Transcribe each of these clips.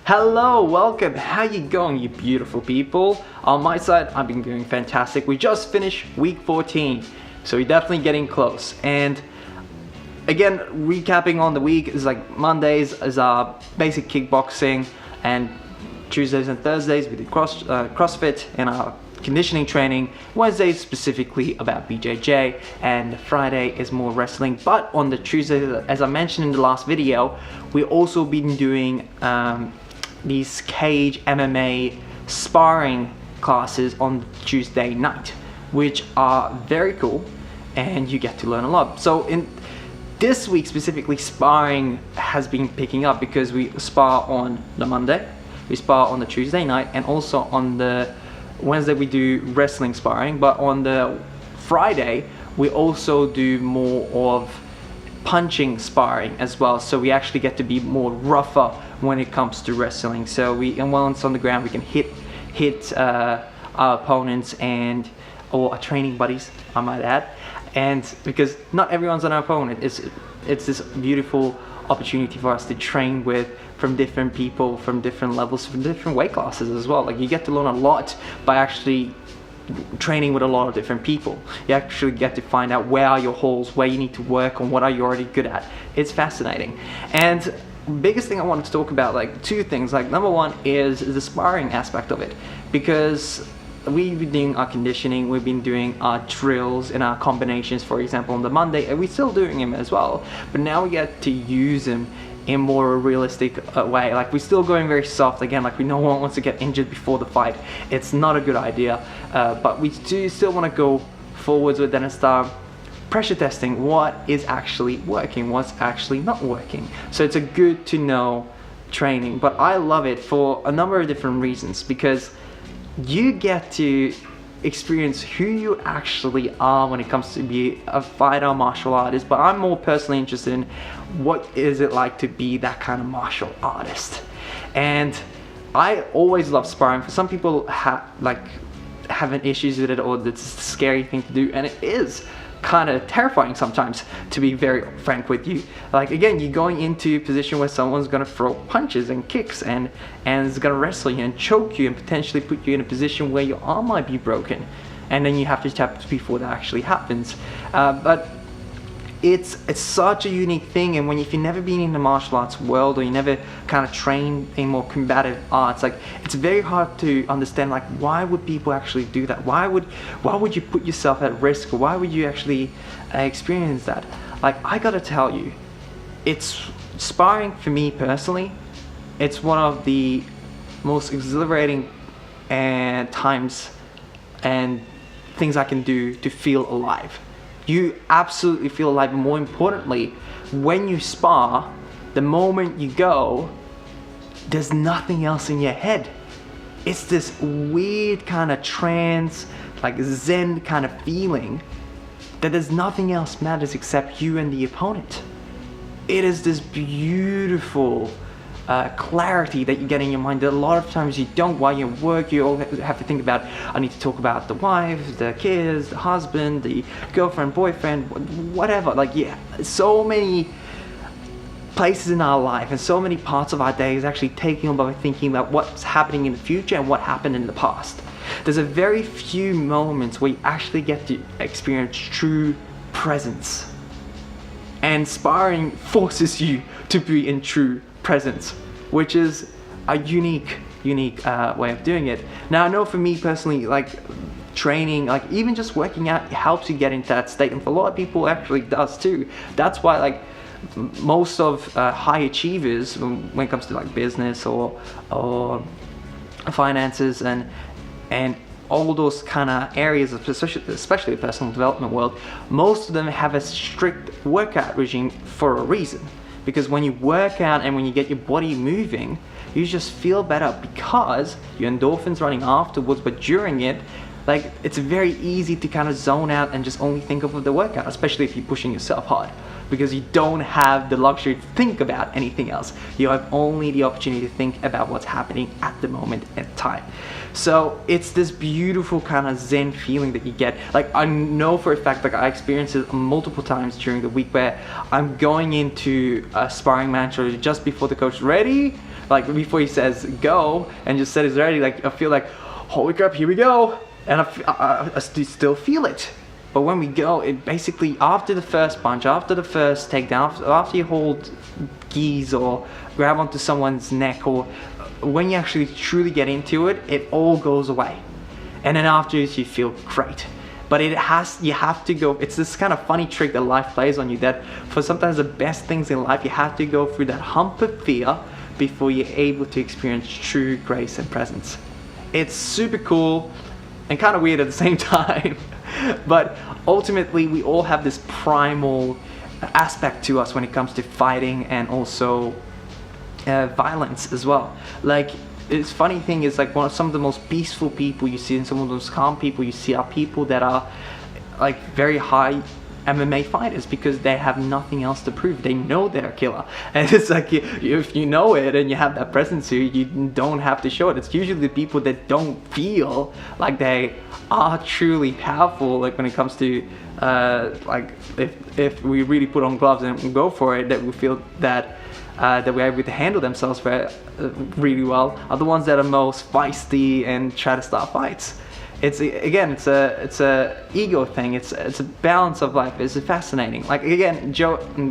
Hello, welcome. How you going, you beautiful people? On my side, I've been doing fantastic. We just finished week 14, so we're definitely getting close. And again, recapping on the week is like Mondays is our basic kickboxing, and Tuesdays and Thursdays we did CrossFit and our conditioning training. Wednesdays specifically about BJJ, and Friday is more wrestling. But on the Tuesday, as I mentioned in the last video, we also been doing these cage MMA sparring classes on Tuesday night, which are very cool, and you get to learn a lot. So in this week specifically, sparring has been picking up because we spar on the Monday, we spar on the Tuesday night, and also on the Wednesday we do wrestling sparring. But on the Friday we also do more of punching sparring as well, so we actually get to be more rougher when it comes to wrestling. So and once on the ground we can hit our opponents and or our training buddies, I might add, and because not everyone's an opponent, it's this beautiful opportunity for us to train with from different people, from different levels, from different weight classes as well. Like, you get to learn a lot by actually training with a lot of different people. You actually get to find out where are your holes, where you need to work on, what are you already good at. It's fascinating. And biggest thing I wanted to talk about, like two things. Like, number one is the sparring aspect of it, because we've been doing our conditioning, we've been doing our drills and our combinations, for example, on the Monday, and we're still doing them as well, but now we get to use them in more realistic way. Like, we're still going very soft again, like no one wants to get injured before the fight. It's not a good idea, but we do still want to go forwards with that and start pressure testing what is actually working, what's actually not working. So it's a good to know training, but I love it for a number of different reasons, because you get to experience who you actually are when it comes to be a fighter, martial artist. But I'm more personally interested in what is it like to be that kind of martial artist. And I always love sparring. For some people having issues with it, or it's a scary thing to do, and it is kind of terrifying sometimes, to be very frank with you. Like, again, you're going into a position where someone's going to throw punches and kicks and is going to wrestle you and choke you and potentially put you in a position where your arm might be broken, and then you have to tap before that actually happens. But it's such a unique thing, and if you've never been in the martial arts world, or you never kind of trained in more combative arts, like, it's very hard to understand, like, why would people actually do that? Why would you put yourself at risk? Or why would you actually experience that? Like, I gotta tell you, it's sparring for me personally, it's one of the most exhilarating times and things I can do to feel alive. You absolutely feel alive, and more importantly, when you spar, the moment you go, there's nothing else in your head. It's this weird kind of trance, like zen kind of feeling, that there's nothing else matters except you and the opponent. It is this beautiful clarity that you get in your mind that a lot of times you don't. While you work, you all have to think about, I need to talk about the wife, the kids, the husband, the girlfriend, boyfriend, whatever. Like, yeah, so many places in our life and so many parts of our day is actually taken up by thinking about what's happening in the future and what happened in the past. There's a very few moments where you actually get to experience true presence, and sparring forces you to be in true presence, which is a unique way of doing it. Now, I know for me personally, like, training, like even just working out, helps you get into that state, and for a lot of people it actually does too. That's why, like, most of high achievers when it comes to like business or finances and all those kind of areas, especially the personal development world, most of them have a strict workout regime for a reason. Because when you work out and when you get your body moving, you just feel better because your endorphins running afterwards, but during it, like, it's very easy to kind of zone out and just only think of the workout, especially if you're pushing yourself hard, because you don't have the luxury to think about anything else. You have only the opportunity to think about what's happening at the moment in time. So it's this beautiful kind of zen feeling that you get. Like, I know for a fact, like, I experienced it multiple times during the week where I'm going into a sparring match or just before the coach, ready, like before he says go and just said it's ready, like I feel like, holy crap, here we go, and I still feel it. But when we go, it basically, after the first punch, after the first takedown, after you hold geese or grab onto someone's neck, or when you actually truly get into it, it all goes away. And then afterwards you feel great. But you have to go, it's this kind of funny trick that life plays on you, that for sometimes the best things in life, you have to go through that hump of fear before you're able to experience true grace and presence. It's super cool and kind of weird at the same time. But ultimately, we all have this primal aspect to us when it comes to fighting and also violence as well. Like, it's funny thing is, like, some of the most peaceful people you see and some of the most calm people you see are people that are like very high MMA fighters, because they have nothing else to prove. They know they're a killer, and it's like, if you know it and you have that presence here, you don't have to show it. It's usually the people that don't feel like they are truly powerful, like when it comes to like if we really put on gloves and go for it, that we feel that we're able to handle themselves really well, are the ones that are most feisty and try to start fights. It's a ego thing. It's a balance of life. It's fascinating. Like, again,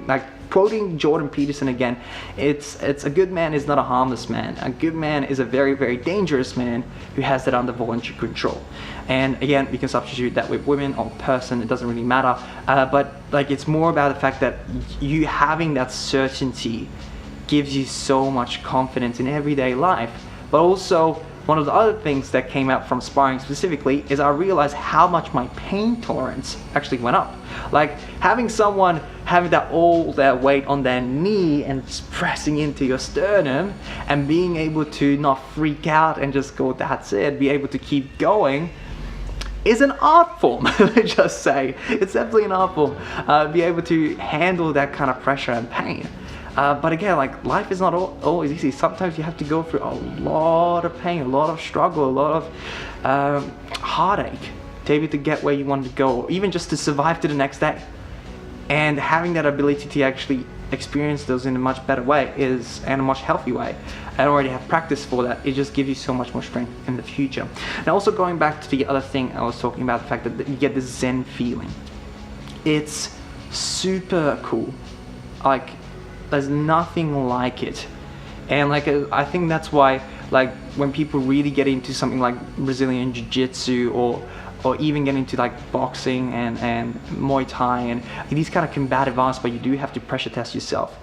like quoting Jordan Peterson again, it's a good man is not a harmless man. A good man is a very, very dangerous man who has that under voluntary control. And again, we can substitute that with women or person. It doesn't really matter. But like, it's more about the fact that you having that certainty gives you so much confidence in everyday life. But also, one of the other things that came out from sparring specifically is I realized how much my pain tolerance actually went up. Like, having someone having all that weight on their knee and pressing into your sternum and being able to not freak out and just go, that's it, be able to keep going, is an art form. Let's just say it's definitely an art form. Be able to handle that kind of pressure and pain. But again, like, life is not always easy. Sometimes you have to go through a lot of pain, a lot of struggle, a lot of heartache to be able to get where you want to go, or even just to survive to the next day. And having that ability to actually experience those in a much better way and a much healthy way, and already have practice for that, it just gives you so much more strength in the future. Now, also going back to the other thing I was talking about, the fact that you get this Zen feeling. It's super cool. Like, there's nothing like it. And like, I think that's why, like, when people really get into something like Brazilian Jiu-Jitsu or even get into like boxing and Muay Thai and these kind of combative arts, but you do have to pressure test yourself.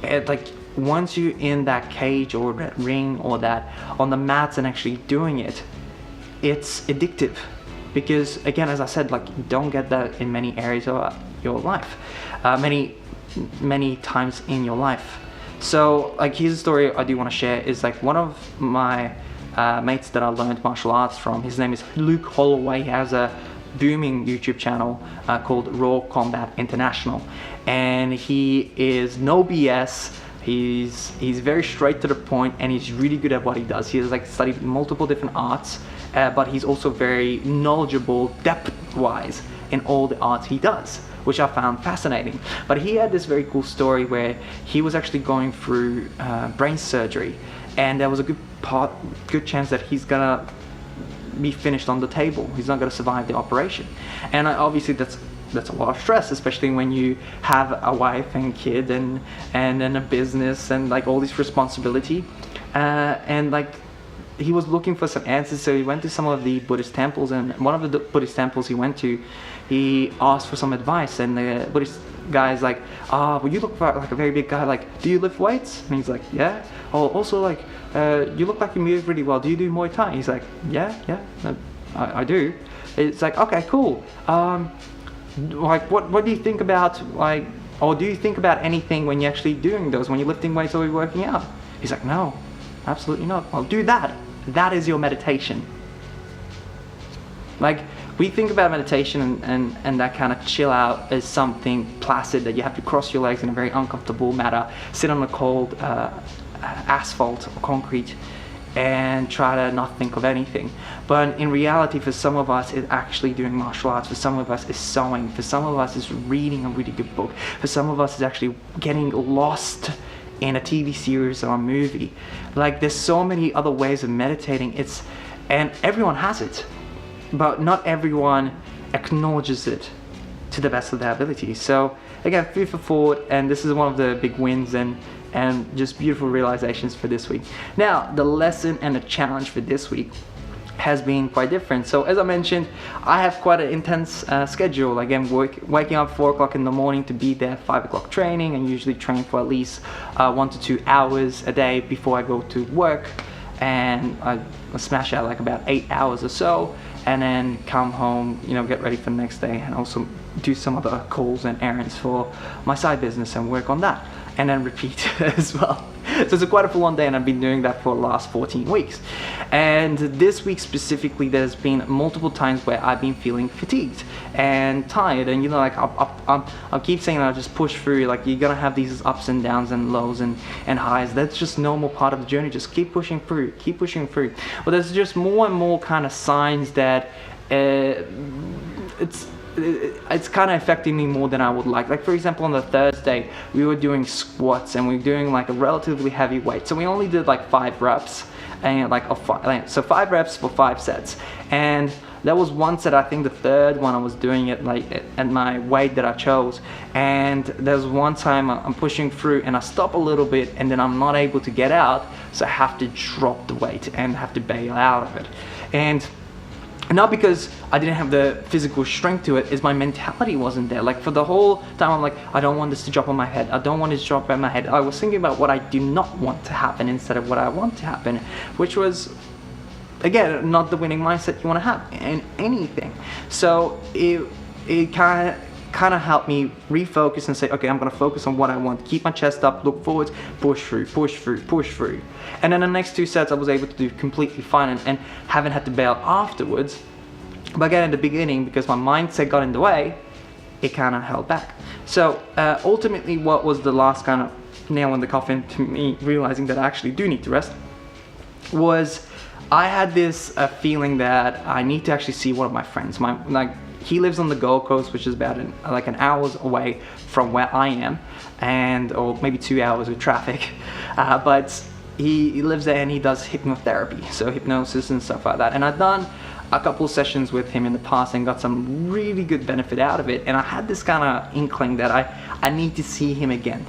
And like, once you're in that cage or that ring or that on the mats and actually doing it, it's addictive. Because again, as I said, like, you don't get that in many areas of your life, many times in your life. So like, here's a story I do want to share. Is like, one of my mates that I learned martial arts from, his name is Luke Holloway. He has a booming YouTube channel called Raw Combat International, and he is no BS. He's very straight to the point, and he's really good at what he does. He has like studied multiple different arts, but he's also very knowledgeable depth-wise in all the arts he does, which I found fascinating. But he had this very cool story where he was actually going through brain surgery, and there was a good chance that he's gonna be finished on the table. He's not gonna survive the operation. And obviously that's a lot of stress, especially when you have a wife and kid and a business and like all this responsibility. And like, he was looking for some answers, so he went to some of the Buddhist temples, and one of the Buddhist temples he went to, he asked for some advice, and the Buddhist guy is like, well, you look like a very big guy, like, do you lift weights? And he's like, yeah. Oh, also, like, you look like you move really well, do you do Muay Thai? He's like, yeah, I do. It's like, okay, cool. Like, what do you think about, like, or do you think about anything when you're actually doing those, when you're lifting weights or you're working out? He's like, no, absolutely not. Well, do that. That is your meditation. Like, we think about meditation and that kind of chill out as something placid, that you have to cross your legs in a very uncomfortable manner, sit on a cold asphalt or concrete, and try to not think of anything. But in reality, for some of us, it's actually doing martial arts. For some of us, it's sewing. For some of us, it's reading a really good book. For some of us, it's actually getting lost in a TV series or a movie. Like, there's so many other ways of meditating. And everyone has it, but not everyone acknowledges it to the best of their ability. So again, food for thought, and this is one of the big wins and just beautiful realizations for this week. Now, the lesson and the challenge for this week has been quite different. So as I mentioned, I have quite an intense schedule. Again, waking up 4 o'clock in the morning to be there, 5 o'clock training, and usually train for at least 1 to 2 hours a day before I go to work, and I smash out like about 8 hours or so, and then come home, get ready for the next day, and also do some other calls and errands for my side business and work on that, and then repeat as well. So it's quite a full-on day, and I've been doing that for the last 14 weeks. And this week specifically, there's been multiple times where I've been feeling fatigued and tired, and like I'll keep saying that I'll just push through. Like, you're gonna have these ups and downs and lows and highs. That's just normal part of the journey. Just keep pushing through, keep pushing through. But there's just more and more kind of signs that it's kind of affecting me more than I would like. Like, for example, on the Thursday, we were doing squats, and we were doing like a relatively heavy weight. So we only did like 5 reps, and so 5 reps for 5 sets. And there was one set, I think the third one, I was doing it like at my weight that I chose. And there's one time I'm pushing through, and I stop a little bit, and then I'm not able to get out. So I have to drop the weight and have to bail out of it. And not because I didn't have the physical strength to it, is my mentality wasn't there. Like, for the whole time, I'm like, I don't want this to drop on my head. I don't want this to drop on my head. I was thinking about what I do not want to happen instead of what I want to happen, which was, again, not the winning mindset you want to have in anything. So it kind of helped me refocus and say, okay, I'm going to focus on what I want. Keep my chest up, look forward, push through, push through, push through. And then the next 2 sets I was able to do completely fine, and haven't had to bail afterwards. But again, at the beginning, because my mindset got in the way, it kind of held back. So ultimately, what was the last kind of nail in the coffin to me realizing that I actually do need to rest was I had this feeling that I need to actually see one of my friends. He lives on the Gold Coast, which is about an hour away from where I am, or maybe 2 hours with traffic. But he lives there, and he does hypnotherapy, so hypnosis and stuff like that. And I've done a couple sessions with him in the past and got some really good benefit out of it. And I had this kind of inkling that I need to see him again.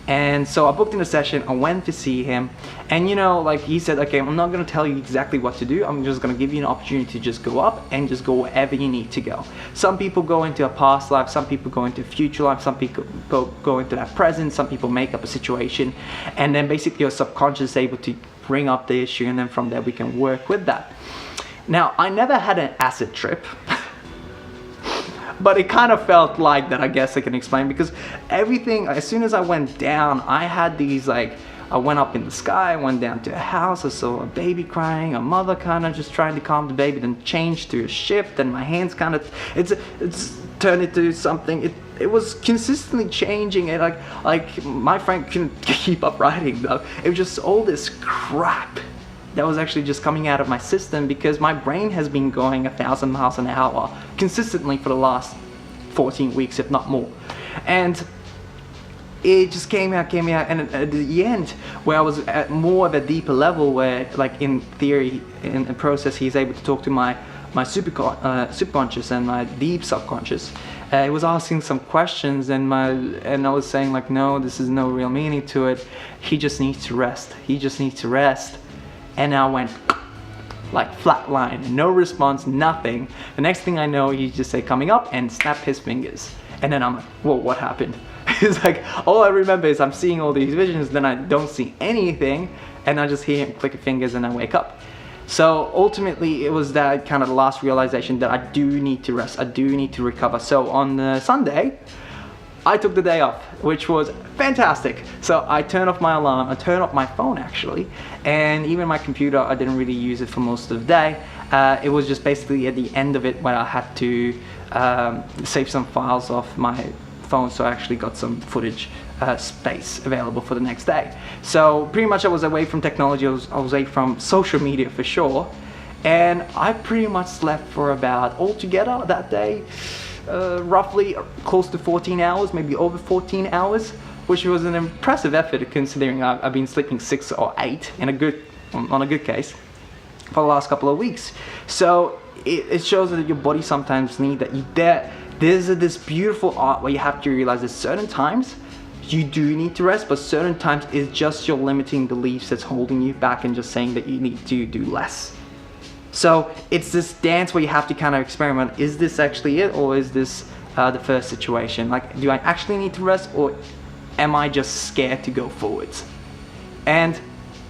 And so I booked in a session, I went to see him, and like he said, okay, I'm not going to tell you exactly what to do, I'm just going to give you an opportunity to just go up and just go wherever you need to go. Some people go into a past life, some people go into a future life, some people go into that present, some people make up a situation, and then basically your subconscious is able to bring up the issue, and then from there we can work with that. Now, I never had an acid trip, but it kind of felt like that, I guess I can explain, because everything, as soon as I went down, I had these, I went up in the sky, I went down to a house, I saw a baby crying, a mother kind of just trying to calm the baby, then changed to a ship, then my hands kind of, it's turned into something, it was consistently changing, and like my friend couldn't keep up writing though. It was just all this crap that was actually just coming out of my system, because my brain has been going 1,000 miles an hour consistently for the last 14 weeks, if not more. And it just came out, and at the end, where I was at more of a deeper level, where, like, in theory, in the process, he's able to talk to my subconscious and my deep subconscious. It was asking some questions, and I was saying, like, no, this is no real meaning to it. He just needs to rest. He just needs to rest. And I went like flatline, no response, nothing. The next thing I know, he just said coming up and snap his fingers. And then I'm like, whoa, what happened? It's like, all I remember is I'm seeing all these visions, then I don't see anything, and I just hear him click his fingers, and I wake up. So ultimately, it was that kind of the last realization that I do need to rest, I do need to recover. So on Sunday, I took the day off, which was fantastic. So I turned off my alarm, I turned off my phone actually, and even my computer, I didn't really use it for most of the day. It was just basically at the end of it when I had to save some files off my phone, so I actually got some footage space available for the next day. So pretty much I was away from technology, I was away from social media for sure, and I pretty much slept for about, altogether that day, roughly close to 14 hours, maybe over 14 hours. which was an impressive effort considering I've been sleeping 6 or 8 on a good case for the last couple of weeks. So it shows that your body sometimes needs that. There's this beautiful art where you have to realize that certain times you do need to rest, but certain times it's just your limiting beliefs that's holding you back and just saying that you need to do less. So it's this dance where you have to kind of experiment. Is this actually it, or is this the first situation? Like, do I actually need to rest, or am I just scared to go forwards? And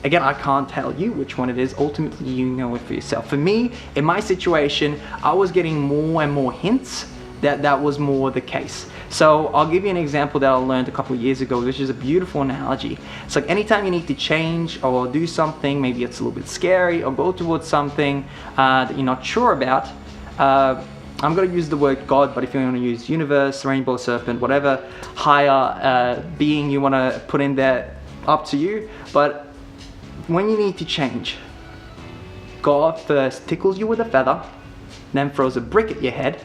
again, I can't tell you which one it is. Ultimately, you know it for yourself. For me, in my situation, I was getting more and more hints that was more the case. So I'll give you an example that I learned a couple of years ago, which is a beautiful analogy. It's like anytime you need to change or do something, maybe it's a little bit scary, or go towards something that you're not sure about. I'm going to use the word God, but if you want to use universe, rainbow serpent, whatever higher being you want to put in there, up to you. But when you need to change, God first tickles you with a feather, then throws a brick at your head,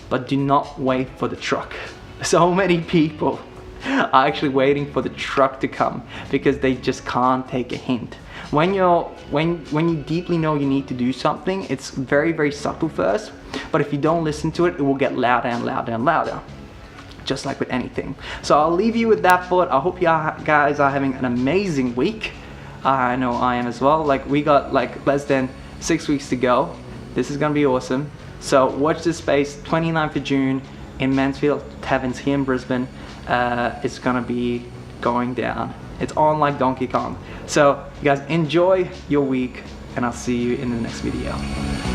but do not wait for the truck. So many people are actually waiting for the truck to come because they just can't take a hint. When you deeply know you need to do something, it's very, very subtle first, but if you don't listen to it, it will get louder and louder and louder, just like with anything. So I'll leave you with that thought. I hope you guys are having an amazing week. I know I am as well. Like, we got like less than 6 weeks to go. This is gonna be awesome. So watch this space, 29th of June in Mansfield Taverns here in Brisbane. It's gonna be going down. It's on like Donkey Kong. So you guys enjoy your week, and I'll see you in the next video.